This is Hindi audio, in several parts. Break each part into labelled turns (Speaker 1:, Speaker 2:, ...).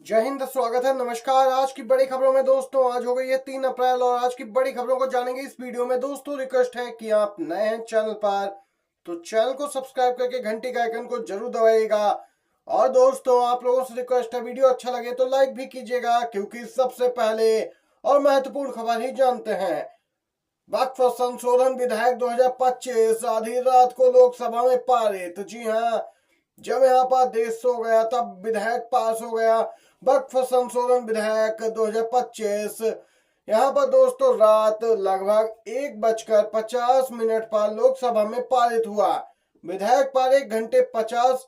Speaker 1: जय हिंद। स्वागत है, नमस्कार। आज की बड़ी खबरों में दोस्तों, आज हो गई है 3 अप्रैल और आज की बड़ी खबरों को जानेंगे इस वीडियो में। दोस्तों रिक्वेस्ट है कि आप नए हैं चैनल पर तो चैनल को सब्सक्राइब करके घंटी का आइकन को जरूर दबाइएगा। और दोस्तों आप लोगों से रिक्वेस्ट है, वीडियो अच्छा लगे तो लाइक भी कीजिएगा, क्योंकि सबसे पहले और महत्वपूर्ण खबर ही जानते हैं। वक्फ संशोधन विधेयक 2025 आधी रात को लोकसभा में पारित। जी हाँ, जब यहाँ पर देश सो गया तब विधेयक पास हो गया। वक्फ संशोधन विधेयक 2025 यहाँ पर दोस्तों रात लगभग 1:50 पर लोकसभा में पारित हुआ। विधेयक पर 1 घंटे 50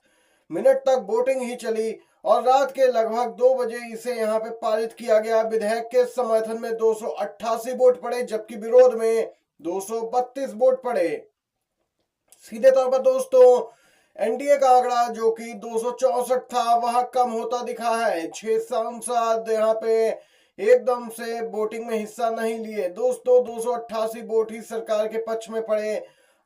Speaker 1: मिनट तक वोटिंग ही चली और रात के लगभग 2 बजे इसे यहाँ पे पारित किया गया। विधेयक के समर्थन में 288 वोट पड़े, जबकि विरोध में 232 वोट पड़े। सीधे तौर पर दोस्तों एनडीए का आंकड़ा जो कि 264 था, वह कम होता दिखा है। 6 सांसद यहाँ पे एकदम से वोटिंग में हिस्सा नहीं लिए। दोस्तों 288 वोट ही सरकार के पक्ष में पड़े।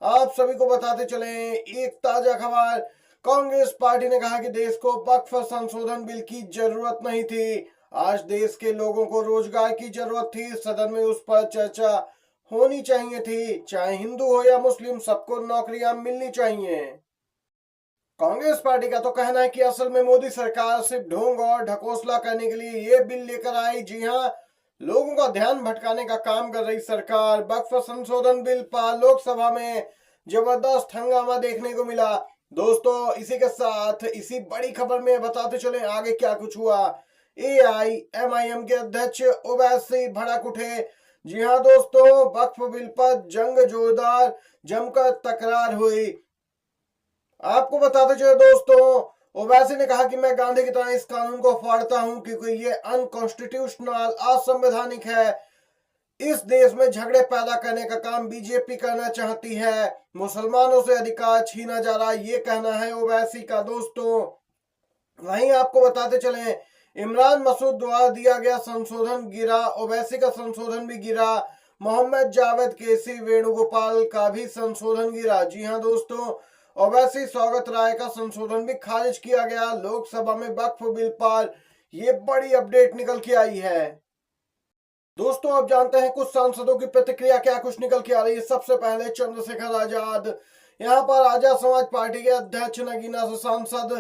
Speaker 1: आप सभी को बताते चले एक ताजा खबर। कांग्रेस पार्टी ने कहा कि देश को वक्फ संशोधन बिल की जरूरत नहीं थी। आज देश के लोगों को रोजगार की जरूरत थी। सदन में उस पर चर्चा होनी चाहिए थी। चाहे हिंदू हो या मुस्लिम, सबको नौकरियां मिलनी चाहिए। कांग्रेस पार्टी का तो कहना है कि असल में मोदी सरकार सिर्फ ढोंग और ढकोसला करने के लिए ये बिल लेकर आई। जी हाँ, लोगों का ध्यान भटकाने का काम कर रही सरकार। वक्फ संशोधन बिल पर लोकसभा में जबरदस्त हंगामा देखने को मिला। दोस्तों इसी के साथ इसी बड़ी खबर में बताते चले आगे क्या कुछ हुआ। एआईएमआईएम के अध्यक्ष ओवैसी भड़क उठे। जी हाँ दोस्तों, वक्फ बिल पर जंग जोरदार, जमकर तकरार हुई। आपको बताते चले दोस्तों, ओवैसी ने कहा कि मैं गांधी की तरह इस कानून को फाड़ता हूं, क्योंकि ये अनकॉन्स्टिट्यूशनल, असंवैधानिक है। इस देश में झगड़े पैदा करने का काम बीजेपी करना चाहती है। मुसलमानों से अधिकार छीना जा रहा, ये कहना है ओवैसी का। दोस्तों वहीं आपको बताते चले, इमरान मसूद द्वारा दिया गया संशोधन गिरा, ओवैसी का संशोधन भी गिरा। मोहम्मद जावेद केसी वेणुगोपाल का भी संशोधन गिरा। जी हाँ दोस्तों, ओवैसी स्वागत राय का संशोधन भी खारिज किया गया। लोकसभा में वक्फ बिल पर यह बड़ी अपडेट निकल के आई है। दोस्तों अब जानते हैं कुछ सांसदों की प्रतिक्रिया क्या कुछ निकल के आ रही है। सबसे पहले चंद्रशेखर आजाद, यहाँ पर आजाद समाज पार्टी के अध्यक्ष नगीना से सांसद।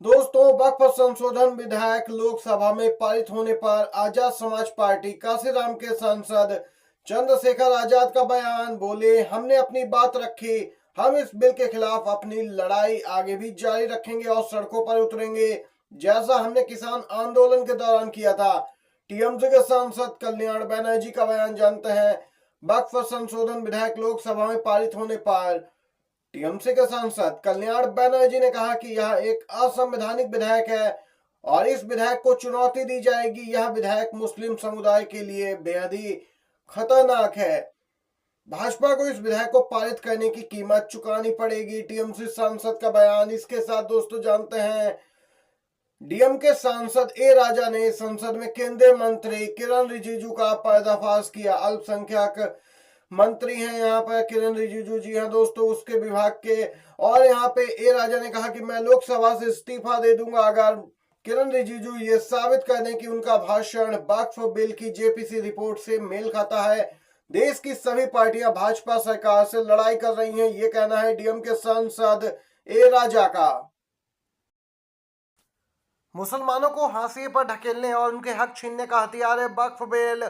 Speaker 1: दोस्तों वक्फ संशोधन विधेयक लोकसभा में पारित होने पर आजाद समाज पार्टी काशीराम के सांसद चंद्रशेखर आजाद का बयान। बोले, हमने अपनी बात रखी, हम इस बिल के खिलाफ अपनी लड़ाई आगे भी जारी रखेंगे और सड़कों पर उतरेंगे, जैसा हमने किसान आंदोलन के दौरान किया था। टीएमसी के सांसद कल्याण बनर्जी का बयान जानते हैं। वक्फ संशोधन विधेयक लोकसभा में पारित होने पर टीएमसी के सांसद कल्याण बनर्जी ने कहा कि यह एक असंवैधानिक विधेयक है और इस विधेयक को चुनौती दी जाएगी। यह विधेयक मुस्लिम समुदाय के लिए बेहद ही खतरनाक है। भाजपा को इस विधेयक को पारित करने की कीमत चुकानी पड़ेगी, टीएमसी सांसद का बयान। इसके साथ दोस्तों जानते हैं, डीएमके सांसद ए राजा ने संसद में केंद्रीय मंत्री किरण रिजिजू का पर्दाफाश किया। अल्पसंख्यक मंत्री हैं यहाँ पर किरण रिजिजू। जी हाँ दोस्तों, उसके विभाग के। और यहाँ पे ए राजा ने कहा कि मैं लोकसभा से इस्तीफा दे दूंगा अगर किरण रिजिजू ये साबित कर दें कि उनका भाषण वक्फ बिल की जेपीसी रिपोर्ट से मेल खाता है। देश की सभी पार्टियां भाजपा सरकार से लड़ाई कर रही हैं, ये कहना है डीएमके सांसद ए राजा का। मुसलमानों को हाशिए पर ढकेलने और उनके हक छीनने का हथियार है वक्फ बिल।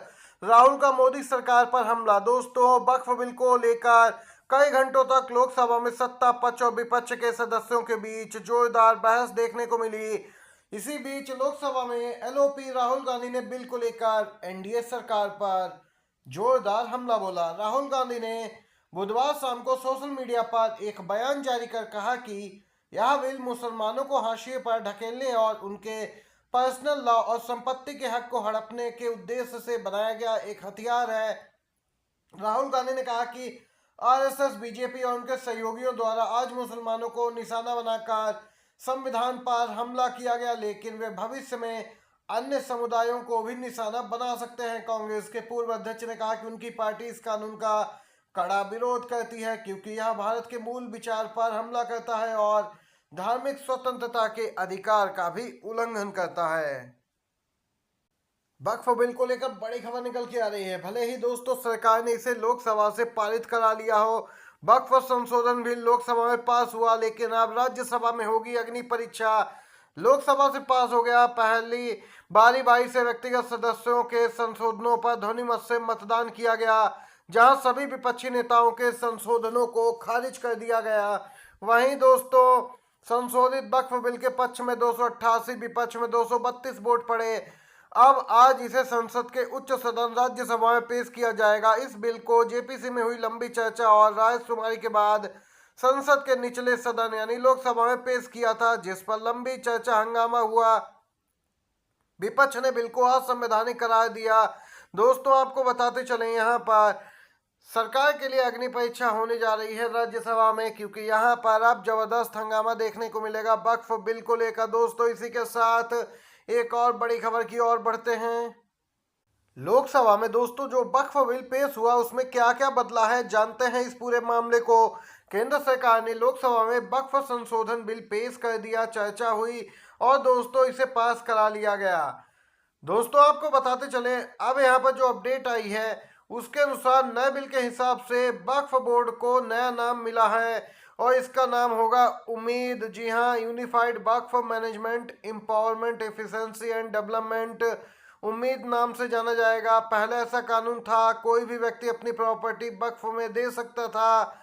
Speaker 1: राहुल का मोदी सरकार पर हमला। दोस्तों वक्फ बिल को लेकर कई घंटों तक लोकसभा में सत्ता पक्ष और विपक्ष के सदस्यों के बीच जोरदार बहस देखने को मिली। इसी बीच लोकसभा में एलओपी राहुल गांधी ने बिल को लेकर एनडीए सरकार पर जोरदार हमला बोला। राहुल गांधी ने बुधवार शाम को सोशल मीडिया पर एक बयान जारी कर कहा कि यह बिल मुसलमानों को हाशिए पर ढकेलने और उनके पर्सनल लॉ और संपत्ति के हक को हड़पने के उद्देश्य से बनाया गया एक हथियार है। राहुल गांधी ने कहा कि आरएसएस, बीजेपी और उनके सहयोगियों द्वारा आज मुसलमानों को निशाना बनाकर संविधान पर हमला किया गया, लेकिन वे भविष्य में अन्य समुदायों को भी निशाना बना सकते हैं। कांग्रेस के पूर्व अध्यक्ष ने कहा कि उनकी पार्टी इस कानून का कड़ा विरोध करती है, क्योंकि यह भारत के मूल विचार पर हमला करता है और धार्मिक स्वतंत्रता के अधिकार का भी उल्लंघन करता है। वक्फ बिल को लेकर बड़ी खबर निकल के आ रही है। भले ही दोस्तों सरकार ने इसे लोकसभा से पारित करा लिया हो, वक्फ संशोधन बिल लोकसभा में पास हुआ, लेकिन अब राज्यसभा में होगी अग्नि परीक्षा। लोकसभा से पास हो गया, पहली बारी बारी से व्यक्तिगत सदस्यों के संशोधनों पर ध्वनिमत से मतदान किया गया, जहां सभी विपक्षी नेताओं के संशोधनों को खारिज कर दिया गया। वहीं दोस्तों संशोधित वक्फ बिल के पक्ष में 288, विपक्ष में 232 वोट पड़े। अब आज इसे संसद के उच्च सदन राज्यसभा में पेश किया जाएगा। इस बिल को जेपीसी में हुई लंबी चर्चा और रायशुमारी के बाद संसद के निचले सदन यानी लोकसभा में पेश किया था, जिस पर लंबी चर्चा हंगामा हुआ। विपक्ष ने बिल को असंवैधानिक करार दिया। दोस्तों आपको बताते चले, यहाँ पर सरकार के लिए अग्नि परीक्षा होने जा रही है राज्यसभा में, क्योंकि यहाँ पर अब जबरदस्त हंगामा देखने को मिलेगा वक्फ बिल को लेकर। दोस्तों इसी के साथ एक और बड़ी खबर की ओर बढ़ते हैं। लोकसभा में दोस्तों जो वक्फ बिल पेश हुआ उसमें क्या क्या बदला है, जानते हैं इस पूरे मामले को। केंद्र सरकार ने लोकसभा में वक्फ संशोधन बिल पेश कर दिया, चर्चा हुई और दोस्तों इसे पास करा लिया गया। दोस्तों आपको बताते चले, अब यहाँ पर जो अपडेट आई है उसके अनुसार नए बिल के हिसाब से वक्फ बोर्ड को नया नाम मिला है और इसका नाम होगा उम्मीद। जी हाँ, unified Waqf management empowerment efficiency and development, उम्मीद नाम से जाना जाएगा। पहले ऐसा कानून था, कोई भी व्यक्ति अपनी प्रॉपर्टी वक्फ में दे सकता था,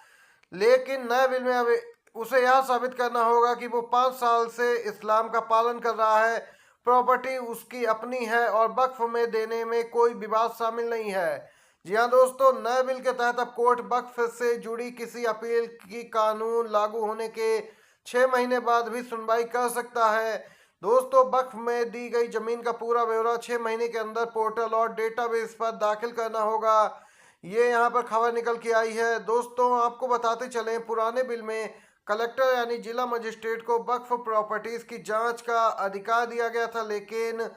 Speaker 1: लेकिन नए बिल में अब उसे यह साबित करना होगा कि वो 5 साल से इस्लाम का पालन कर रहा है, प्रॉपर्टी उसकी अपनी है और वक्फ में देने में कोई विवाद शामिल नहीं है। जी हाँ दोस्तों, नए बिल के तहत अब कोर्ट वक्फ से जुड़ी किसी अपील की कानून लागू होने के 6 महीने बाद भी सुनवाई कर सकता है। दोस्तों वक्फ में दी गई जमीन का पूरा ब्यौरा 6 महीने के अंदर पोर्टल और डेटाबेस पर दाखिल करना होगा। ये यहाँ पर खबर निकल के आई है। दोस्तों आपको बताते चलें, पुराने बिल में कलेक्टर यानी जिला मजिस्ट्रेट को वक्फ प्रॉपर्टीज की जांच का अधिकार दिया गया था, लेकिन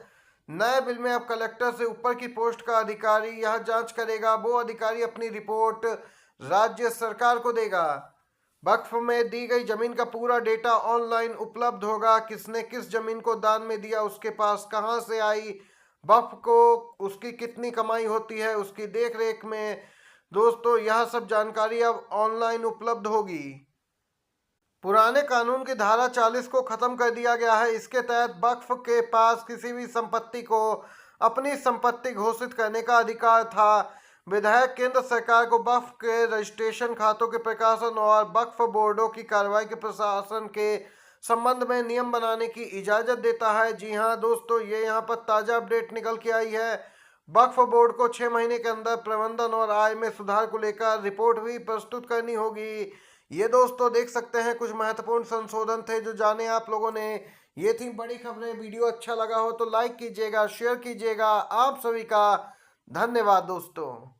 Speaker 1: नए बिल में अब कलेक्टर से ऊपर की पोस्ट का अधिकारी यह जांच करेगा। वो अधिकारी अपनी रिपोर्ट राज्य सरकार को देगा। वक्फ में दी गई जमीन का पूरा डेटा ऑनलाइन उपलब्ध होगा। किसने किस जमीन को दान में दिया, उसके पास कहां से आई, वक्फ को उसकी कितनी कमाई होती है, उसकी देखरेख में दोस्तों यह सब जानकारी अब ऑनलाइन उपलब्ध होगी। पुराने कानून की धारा 40 को खत्म कर दिया गया है। इसके तहत वक्फ के पास किसी भी संपत्ति को अपनी संपत्ति घोषित करने का अधिकार था। विधेयक केंद्र सरकार को वक्फ के रजिस्ट्रेशन, खातों के प्रकाशन और वक्फ बोर्डों की कार्रवाई के प्रशासन के संबंध में नियम बनाने की इजाजत देता है। जी हाँ दोस्तों, ये यहाँ पर ताज़ा अपडेट निकल के आई है। वक्फ बोर्ड को 6 महीने के अंदर प्रबंधन और आय में सुधार को लेकर रिपोर्ट भी प्रस्तुत करनी होगी। ये दोस्तों देख सकते हैं कुछ महत्वपूर्ण संशोधन थे जो जाने आप लोगों ने। ये थी बड़ी खबरें। वीडियो अच्छा लगा हो तो लाइक कीजिएगा, शेयर कीजिएगा। आप सभी का धन्यवाद दोस्तों।